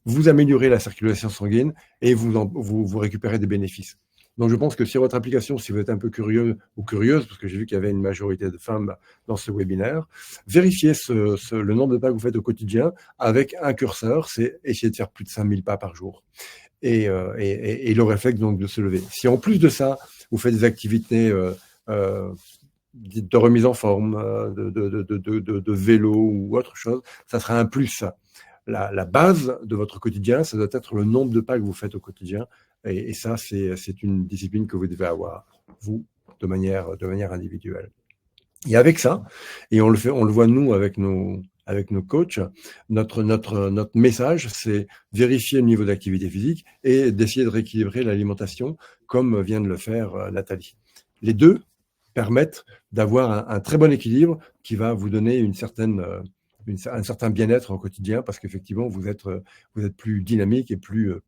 vous améliorez la circulation sanguine et vous récupérez des bénéfices. Donc, je pense que sur votre application, si vous êtes un peu curieux ou curieuse, parce que j'ai vu qu'il y avait une majorité de femmes dans ce webinaire, vérifiez le nombre de pas que vous faites au quotidien avec un curseur, c'est essayer de faire plus de 5000 pas par jour. Et le réflexe donc de se lever. Si en plus de ça, vous faites des activités de remise en forme, de vélo ou autre chose, ça sera un plus. La base de votre quotidien, ça doit être le nombre de pas que vous faites au quotidien. Et ça, c'est une discipline que vous devez avoir, vous, de manière individuelle. Et avec ça, et on le voit nous avec nos coachs, notre message, c'est vérifier le niveau d'activité physique et d'essayer de rééquilibrer l'alimentation, comme vient de le faire Nathalie. Les deux permettent d'avoir un très bon équilibre qui va vous donner un certain bien-être au quotidien, parce qu'effectivement, vous êtes plus dynamique et plus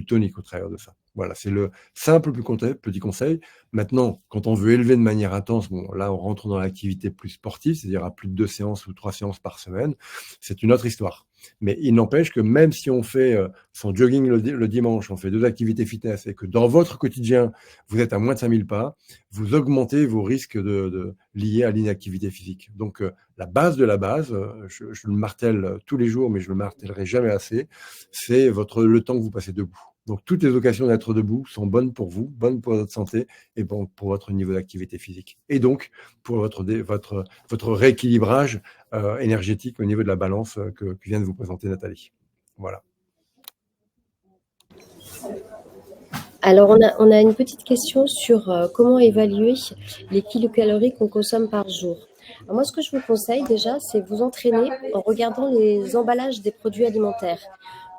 tonique au travers de ça. Voilà, c'est le simple petit conseil. Maintenant, quand on veut élever de manière intense, bon, là, on rentre dans l'activité plus sportive, c'est-à-dire à plus de 2 séances ou 3 séances par semaine. C'est une autre histoire. Mais il n'empêche que même si on fait son jogging le dimanche, on fait 2 activités fitness et que dans votre quotidien, vous êtes à moins de 5000 pas, vous augmentez vos risques liés à l'inactivité physique. Donc, la base de la base, je le martèle tous les jours, mais je le martèlerai jamais assez, c'est le temps que vous passez debout. Donc, toutes les occasions d'être debout sont bonnes pour vous, bonnes pour votre santé et bon, pour votre niveau d'activité physique. Et donc, pour votre rééquilibrage énergétique au niveau de la balance que vient de vous présenter Nathalie. Voilà. Alors, on a une petite question sur comment évaluer les kilocalories qu'on consomme par jour. Alors moi, ce que je vous conseille déjà, c'est vous entraîner en regardant les emballages des produits alimentaires.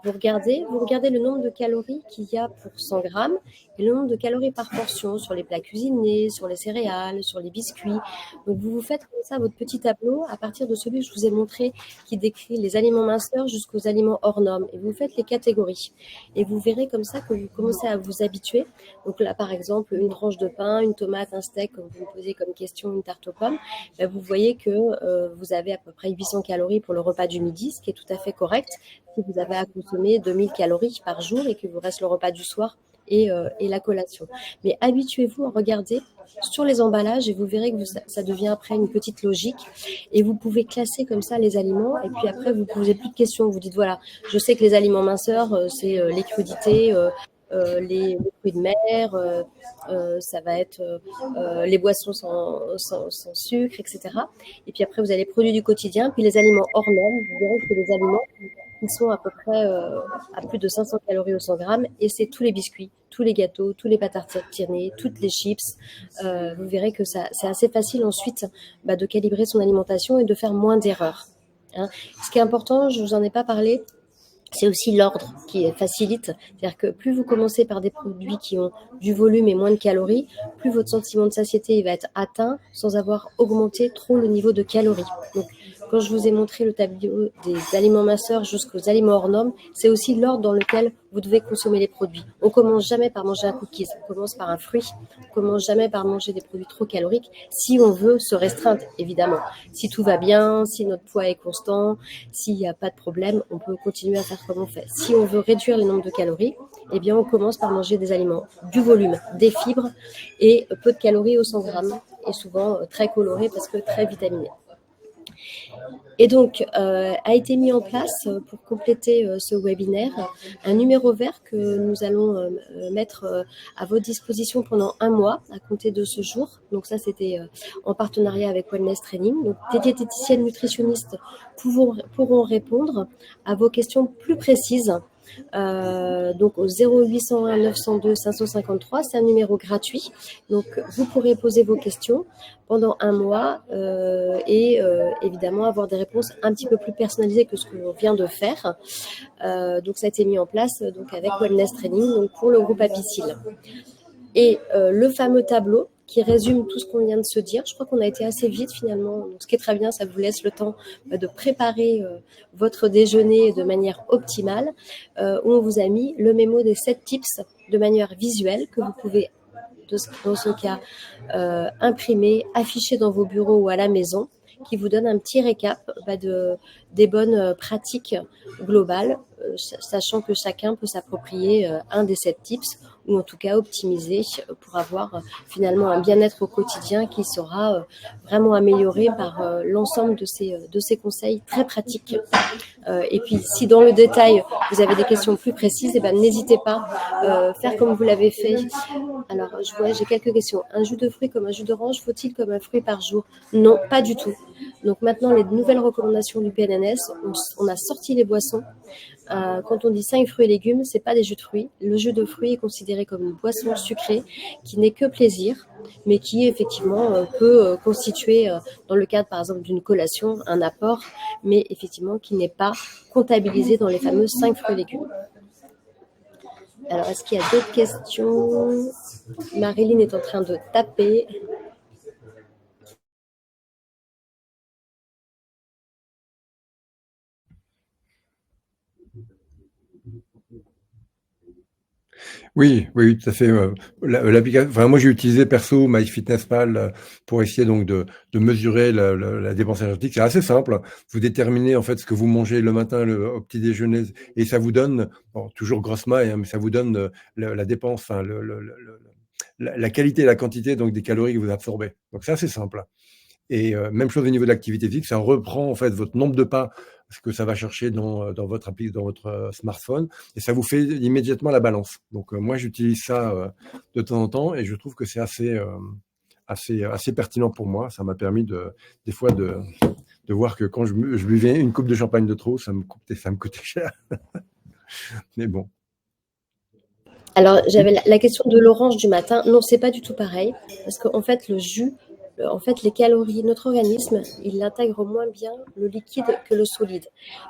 Vous regardez le nombre de calories qu'il y a pour 100 grammes et le nombre de calories par portion sur les plats cuisinés, sur les céréales, sur les biscuits. Donc, vous faites comme ça votre petit tableau à partir de celui que je vous ai montré qui décrit les aliments minceurs jusqu'aux aliments hors normes. Et vous faites les catégories. Et vous verrez comme ça que vous commencez à vous habituer. Donc là, par exemple, une tranche de pain, une tomate, un steak, comme vous me posez comme question, une tarte aux pommes, ben, vous voyez que vous avez à peu près 800 calories pour le repas du midi, ce qui est tout à fait correct. Si vous avez à consommer 2000 calories par jour et qu'il vous reste le repas du soir et la collation. Mais habituez-vous à regarder sur les emballages et vous verrez que ça devient après une petite logique et vous pouvez classer comme ça les aliments et puis après vous ne posez plus de questions. Vous dites voilà, je sais que les aliments minceurs, c'est les crudités, les fruits de mer, ça va être les boissons sans sucre, etc. Et puis après, vous avez les produits du quotidien, puis les aliments hors normes. Vous verrez que c'est les aliments qui sont à peu près à plus de 500 calories au 100 grammes, et c'est tous les biscuits, tous les gâteaux, tous les pâtes à tartiner, toutes les chips. Vous verrez que c'est assez facile ensuite de calibrer son alimentation et de faire moins d'erreurs. Hein. Ce qui est important, je ne vous en ai pas parlé, c'est aussi l'ordre qui facilite. C'est-à-dire que plus vous commencez par des produits qui ont du volume et moins de calories, plus votre sentiment de satiété va être atteint sans avoir augmenté trop le niveau de calories. Donc, quand je vous ai montré le tableau des aliments minceurs jusqu'aux aliments hors normes, c'est aussi l'ordre dans lequel vous devez consommer les produits. On commence jamais par manger un cookies, on commence par un fruit, on commence jamais par manger des produits trop caloriques si on veut se restreindre, évidemment. Si tout va bien, si notre poids est constant, s'il n'y a pas de problème, on peut continuer à faire comme on fait. Si on veut réduire le nombre de calories, eh bien on commence par manger des aliments, du volume, des fibres et peu de calories au 100 grammes et souvent très colorés parce que très vitaminés. Et donc, a été mis en place, pour compléter ce webinaire, un numéro vert que nous allons mettre à votre disposition pendant 1 mois à compter de ce jour. Donc ça, c'était en partenariat avec Wellness Training. Donc, des diététiciennes nutritionnistes pourront répondre à vos questions plus précises. Donc au 0801 902 553, c'est un numéro gratuit. Donc vous pourrez poser vos questions pendant 1 mois et évidemment avoir des réponses un petit peu plus personnalisées que ce que l'on vient de faire. Donc ça a été mis en place donc avec Wellness Training donc pour le groupe Apicil. Et le fameux tableau qui résume tout ce qu'on vient de se dire. Je crois qu'on a été assez vite finalement. Donc, ce qui est très bien, ça vous laisse le temps de préparer votre déjeuner de manière optimale, où on vous a mis le mémo des 7 tips de manière visuelle que vous pouvez, dans ce cas, imprimer, afficher dans vos bureaux ou à la maison, qui vous donne un petit récap des bonnes pratiques globales, sachant que chacun peut s'approprier un des 7 tips ou en tout cas optimiser pour avoir finalement un bien-être au quotidien qui sera vraiment amélioré par l'ensemble de ces conseils très pratiques. Et puis si dans le détail vous avez des questions plus précises, eh ben, n'hésitez pas à faire comme vous l'avez fait. Alors j'ai quelques questions. Un jus de fruits comme un jus d'orange, faut-il comme un fruit par jour? Non, pas du tout. Donc maintenant les nouvelles recommandations du PNNS, on a sorti les boissons. Quand on dit 5 fruits et légumes, c'est pas des jus de fruits. Le jus de fruits est considéré comme une boisson sucrée qui n'est que plaisir, mais qui effectivement peut constituer, dans le cadre par exemple d'une collation, un apport, mais effectivement qui n'est pas comptabilisé dans les fameux 5 fruits et légumes. Alors, est-ce qu'il y a d'autres questions? Marilyn est en train de taper. Oui, oui, tout à fait. Enfin, moi, j'ai utilisé perso MyFitnessPal pour essayer donc de mesurer la dépense énergétique. C'est assez simple. Vous déterminez en fait ce que vous mangez le matin au petit déjeuner et ça vous donne, bon, toujours grosse maille, hein, mais ça vous donne la dépense, enfin, la qualité et la quantité donc des calories que vous absorbez. Donc c'est assez simple. Et même chose au niveau de l'activité physique, ça reprend en fait votre nombre de pas, ce que ça va chercher dans votre appli, dans votre smartphone, et ça vous fait immédiatement la balance. Donc moi j'utilise ça de temps en temps et je trouve que c'est assez pertinent pour moi. Ça m'a permis des fois de voir que quand je buvais une coupe de champagne de trop, ça me coûtait cher. Mais bon. Alors, j'avais la question de l'orange du matin. Non, c'est pas du tout pareil, parce qu'en fait, le jus, en fait, les calories, notre organisme, il intègre moins bien le liquide que le solide.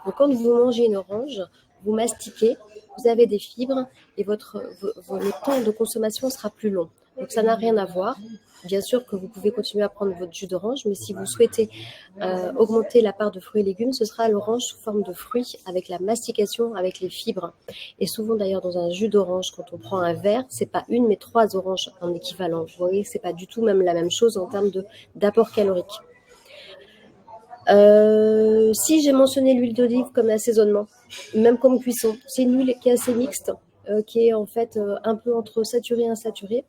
Donc, quand vous mangez une orange, vous mastiquez, vous avez des fibres et le temps de consommation sera plus long. Donc, ça n'a rien à voir. Bien sûr que vous pouvez continuer à prendre votre jus d'orange, mais si vous souhaitez augmenter la part de fruits et légumes, ce sera l'orange sous forme de fruits avec la mastication, avec les fibres. Et souvent d'ailleurs dans un jus d'orange, quand on prend un verre, c'est pas une mais 3 oranges en équivalent. Vous voyez que c'est pas du tout même la même chose en termes d'apport calorique. Si j'ai mentionné l'huile d'olive comme assaisonnement, même comme cuisson, c'est une huile qui est assez mixte, qui est en fait un peu entre saturé et insaturé.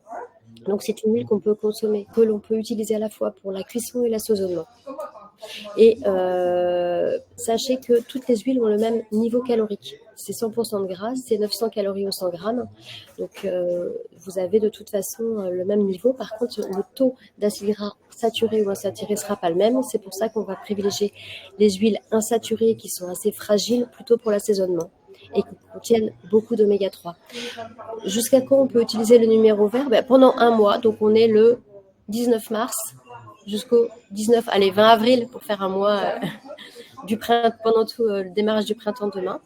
Donc c'est une huile qu'on peut consommer, que l'on peut utiliser à la fois pour la cuisson et l'assaisonnement. Et sachez que toutes les huiles ont le même niveau calorique. C'est 100% de gras, c'est 900 calories au 100 grammes. Donc vous avez de toute façon le même niveau. Par contre, le taux d'acide gras saturé ou insaturé ne sera pas le même. C'est pour ça qu'on va privilégier les huiles insaturées qui sont assez fragiles plutôt pour l'assaisonnement et qui contiennent beaucoup d'oméga 3. Jusqu'à quand on peut utiliser le numéro vert? Pendant un mois, donc on est le 19 mars jusqu'au 20 avril pour faire un mois du printemps, pendant tout le démarrage du printemps demain.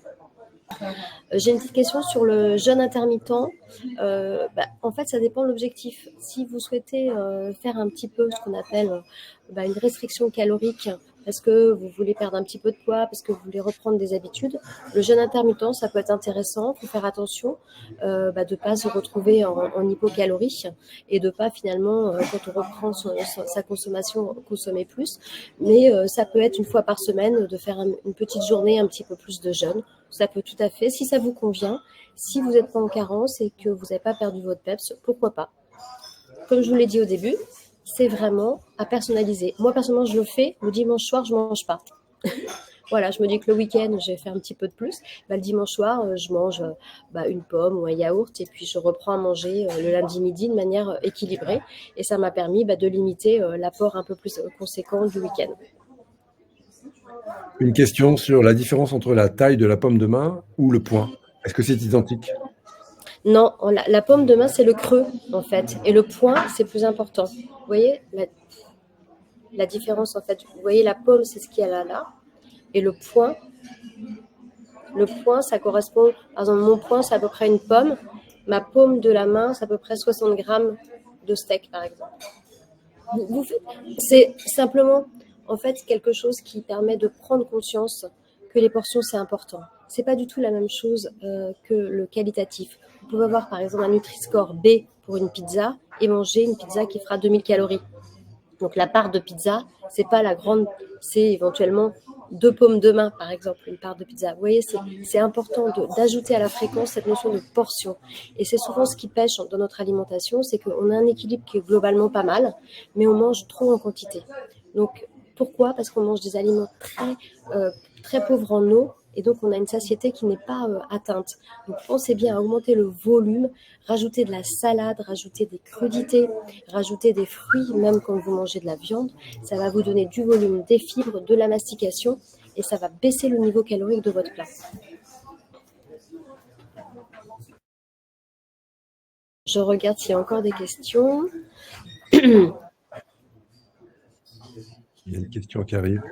J'ai une petite question sur le jeûne intermittent. En fait, ça dépend de l'objectif. Si vous souhaitez faire un petit peu ce qu'on appelle une restriction calorique, parce que vous voulez perdre un petit peu de poids, parce que vous voulez reprendre des habitudes, le jeûne intermittent, ça peut être intéressant. Il faut faire attention de ne pas se retrouver en hypocalorie et de ne pas finalement, quand on reprend sa consommation, consommer plus. Mais ça peut être une fois par semaine de faire une petite journée un petit peu plus de jeûne. Ça peut tout à fait, si ça vous convient, si vous n'êtes pas en carence et que vous n'avez pas perdu votre peps, pourquoi pas. Comme je vous l'ai dit au début, c'est vraiment à personnaliser. Moi, personnellement, je le fais. Le dimanche soir, je ne mange pas. Voilà, je me dis que le week-end, je vais faire un petit peu de plus. Le dimanche soir, je mange une pomme ou un yaourt et puis je reprends à manger le lundi midi de manière équilibrée. Et ça m'a permis de limiter l'apport un peu plus conséquent du week-end. Une question sur la différence entre la taille de la pomme de main ou le poing. Est-ce que c'est identique? Non, la paume de main, c'est le creux, en fait. Et le poing, c'est plus important. Vous voyez la différence, en fait. Vous voyez, la paume, c'est ce qu'il y a là. Et le poing, ça correspond... Par exemple, mon poing, c'est à peu près une pomme. Ma paume de la main, c'est à peu près 60 grammes de steak, par exemple. C'est simplement, en fait, quelque chose qui permet de prendre conscience que les portions, c'est important. C'est pas du tout la même chose que le qualitatif. Vous pouvez avoir, par exemple, un Nutri-Score B pour une pizza et manger une pizza qui fera 2000 calories. Donc, la part de pizza, c'est pas la grande, c'est éventuellement 2 paumes de main, par exemple, une part de pizza. Vous voyez, c'est important d'ajouter à la fréquence cette notion de portion. Et c'est souvent ce qui pêche dans notre alimentation, c'est qu'on a un équilibre qui est globalement pas mal, mais on mange trop en quantité. Donc, pourquoi? Parce qu'on mange des aliments très pauvres en eau, et donc on a une satiété qui n'est pas atteinte. Donc pensez bien à augmenter le volume, rajouter de la salade, rajouter des crudités, rajouter des fruits, même quand vous mangez de la viande. Ça va vous donner du volume, des fibres, de la mastication, et ça va baisser le niveau calorique de votre plat. Je regarde s'il y a encore des questions. Il y a une question qui arrive.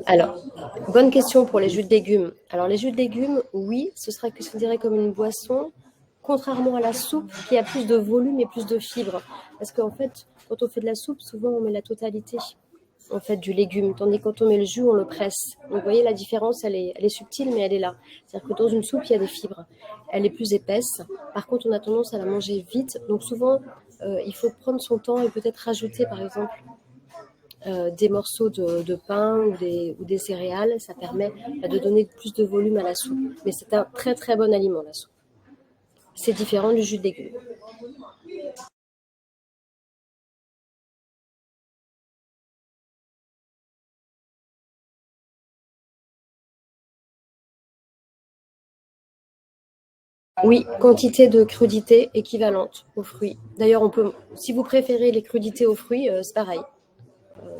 Alors, bonne question pour les jus de légumes. Alors, les jus de légumes, oui, ce sera considéré comme une boisson, contrairement à la soupe qui a plus de volume et plus de fibres. Parce qu'en fait, quand on fait de la soupe, souvent on met la totalité en fait, du légume. Tandis que quand on met le jus, on le presse. Donc, vous voyez, la différence, elle est subtile, mais elle est là. C'est-à-dire que dans une soupe, il y a des fibres. Elle est plus épaisse. Par contre, on a tendance à la manger vite. Donc, souvent, il faut prendre son temps et peut-être rajouter, par exemple, des morceaux de pain ou des céréales. Ça permet de donner plus de volume à la soupe. Mais c'est un très, très bon aliment, la soupe. C'est différent du jus de légumes. Oui, quantité de crudité équivalente aux fruits. D'ailleurs, si vous préférez les crudités aux fruits, c'est pareil.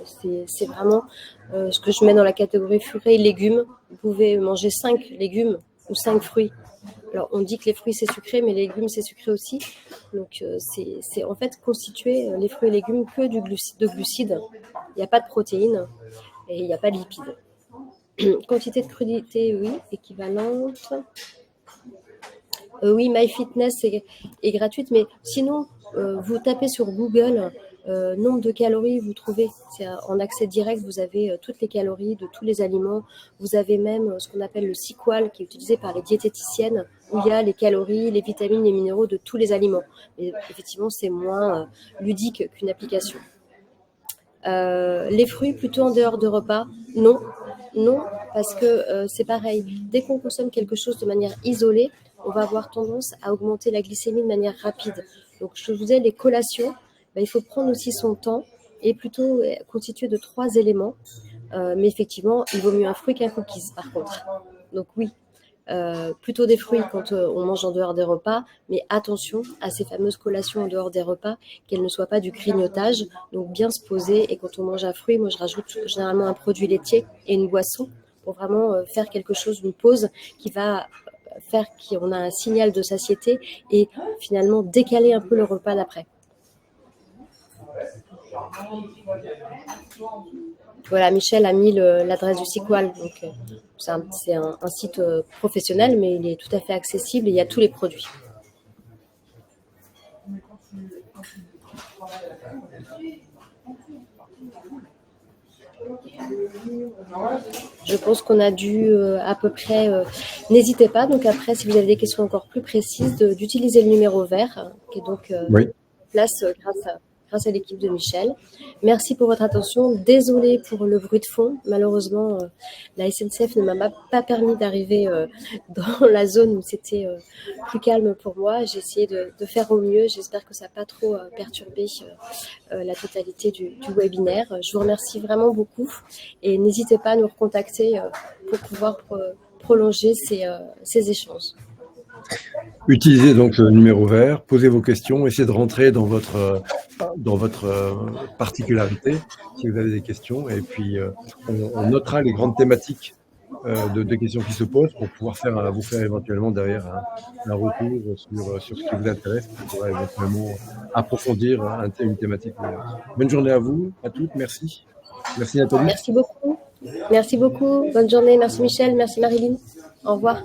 C'est vraiment ce que je mets dans la catégorie fruits et légumes. Vous pouvez manger 5 légumes ou 5 fruits. Alors, on dit que les fruits, c'est sucré, mais les légumes, c'est sucré aussi. Donc, c'est en fait constitué, les fruits et légumes, que de glucides. Il n'y a pas de protéines et il n'y a pas de lipides. Quantité de crudité, oui, équivalente. Oui, MyFitness est gratuite, mais sinon, vous tapez sur Google nombre de calories, vous trouvez. C'est en accès direct, vous avez toutes les calories de tous les aliments. Vous avez même ce qu'on appelle le Sequal, qui est utilisé par les diététiciennes, où il y a les calories, les vitamines, les minéraux de tous les aliments. Mais effectivement, c'est moins ludique qu'une application. Les fruits, plutôt en dehors de repas, non. Non, parce que c'est pareil. Dès qu'on consomme quelque chose de manière isolée, on va avoir tendance à augmenter la glycémie de manière rapide. Donc, je vous disais, les collations, il faut prendre aussi son temps et plutôt constituer de 3 éléments. Mais effectivement, il vaut mieux un fruit qu'un cookies, par contre. Donc oui, plutôt des fruits quand on mange en dehors des repas, mais attention à ces fameuses collations en dehors des repas, qu'elles ne soient pas du grignotage. Donc bien se poser, et quand on mange un fruit, moi je rajoute généralement un produit laitier et une boisson pour vraiment faire quelque chose, une pause qui va faire qu'on a un signal de satiété et finalement décaler un peu le repas d'après. Voilà, Michel a mis l'adresse du Sequal. Donc, c'est un site professionnel, mais il est tout à fait accessible et il y a tous les produits. Je pense qu'on a dû à peu près... N'hésitez pas, donc après, si vous avez des questions encore plus précises, d'utiliser le numéro vert, qui est donc Oui. place grâce à l'équipe de Michel. Merci pour votre attention. Désolée pour le bruit de fond. Malheureusement, la SNCF ne m'a pas permis d'arriver dans la zone où c'était plus calme pour moi. J'ai essayé de faire au mieux. J'espère que ça n'a pas trop perturbé la totalité du webinaire. Je vous remercie vraiment beaucoup et n'hésitez pas à nous recontacter pour pouvoir prolonger ces échanges. Utilisez donc le numéro vert, posez vos questions, essayez de rentrer dans votre particularité si vous avez des questions, et puis on notera les grandes thématiques de questions qui se posent pour pouvoir vous faire éventuellement derrière un retour sur ce qui vous intéresse pour pouvoir éventuellement approfondir une thématique. Bonne journée à vous, à toutes, merci. Merci Nathalie. Merci beaucoup. Merci beaucoup. Bonne journée. Merci Michel. Merci Marilyn. Au revoir.